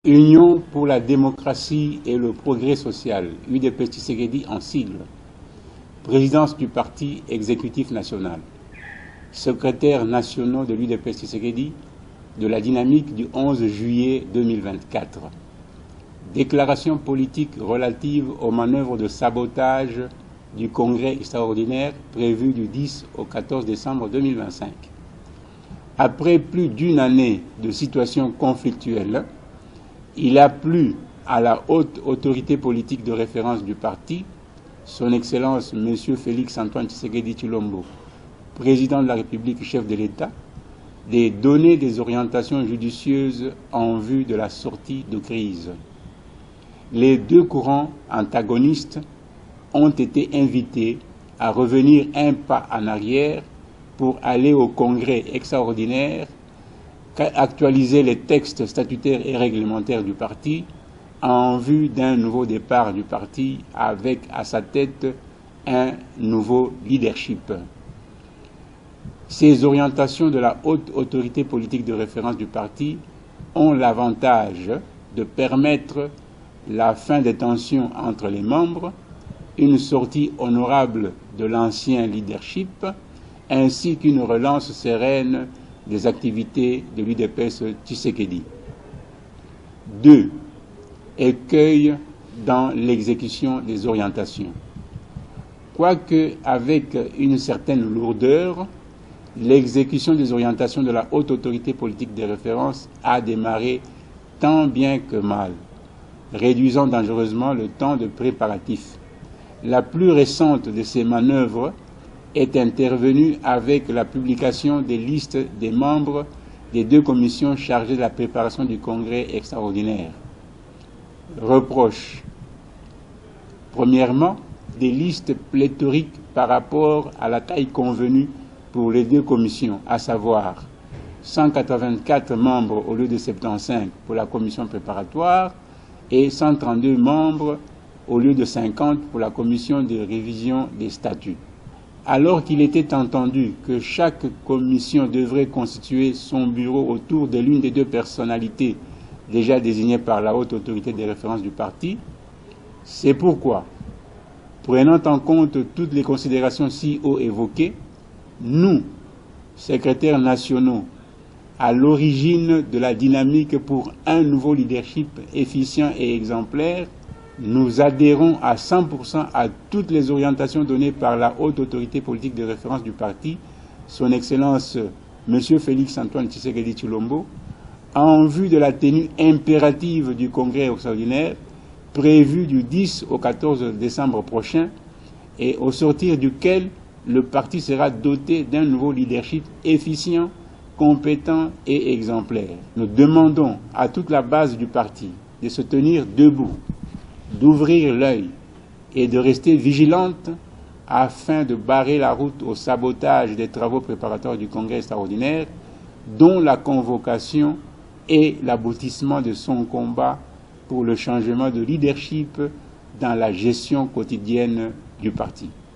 Union pour la démocratie et le progrès social, UDPS Tshisekedi en sigle. Présidence du parti exécutif national. Secrétaires nationaux de l'UDPS Tshisekedi de la dynamique du 11 juillet 2024. Déclaration politique relative aux manœuvres de sabotage du congrès extraordinaire prévu du 10 au 14 décembre 2025. Après plus d'une année de situation conflictuelle, il a plu à la haute autorité politique de référence du parti, son Excellence M. Félix Antoine Tshisekedi Tshilombo, président de la République, chef de l'État, de donner des orientations judicieuses en vue de la sortie de crise. Les deux courants antagonistes ont été invités à revenir un pas en arrière pour aller au congrès extraordinaire, actualiser les textes statutaires et réglementaires du parti en vue d'un nouveau départ du parti avec à sa tête un nouveau leadership. Ces orientations de la haute autorité politique de référence du parti ont l'avantage de permettre la fin des tensions entre les membres, une sortie honorable de l'ancien leadership, ainsi qu'une relance sereine des activités de l'UDPS Tshisekedi. 2. Écueil dans l'exécution des orientations. Quoique avec une certaine lourdeur, l'exécution des orientations de la haute autorité politique de référence a démarré tant bien que mal, réduisant dangereusement le temps de préparatif. La plus récente de ces manœuvres est intervenue avec la publication des listes des membres des deux commissions chargées de la préparation du congrès extraordinaire. Reproche. Premièrement, des listes pléthoriques par rapport à la taille convenue pour les deux commissions, à savoir 184 membres au lieu de 75 pour la commission préparatoire et 132 membres au lieu de 50 pour la commission de révision des statuts. Alors qu'il était entendu que chaque commission devrait constituer son bureau autour de l'une des deux personnalités déjà désignées par la haute autorité de référence du parti, c'est pourquoi, prenant en compte toutes les considérations si haut évoquées, nous, secrétaires nationaux, à l'origine de la dynamique pour un nouveau leadership efficient et exemplaire, nous adhérons à 100% à toutes les orientations données par la haute autorité politique de référence du parti, son Excellence M. Félix Antoine Tshisekedi Tshilombo, en vue de la tenue impérative du congrès extraordinaire prévu du 10 au 14 décembre prochain et au sortir duquel le parti sera doté d'un nouveau leadership efficient, compétent et exemplaire. Nous demandons à toute la base du parti de se tenir debout, d'ouvrir l'œil et de rester vigilante afin de barrer la route au sabotage des travaux préparatoires du congrès extraordinaire dont la convocation est l'aboutissement de son combat pour le changement de leadership dans la gestion quotidienne du parti.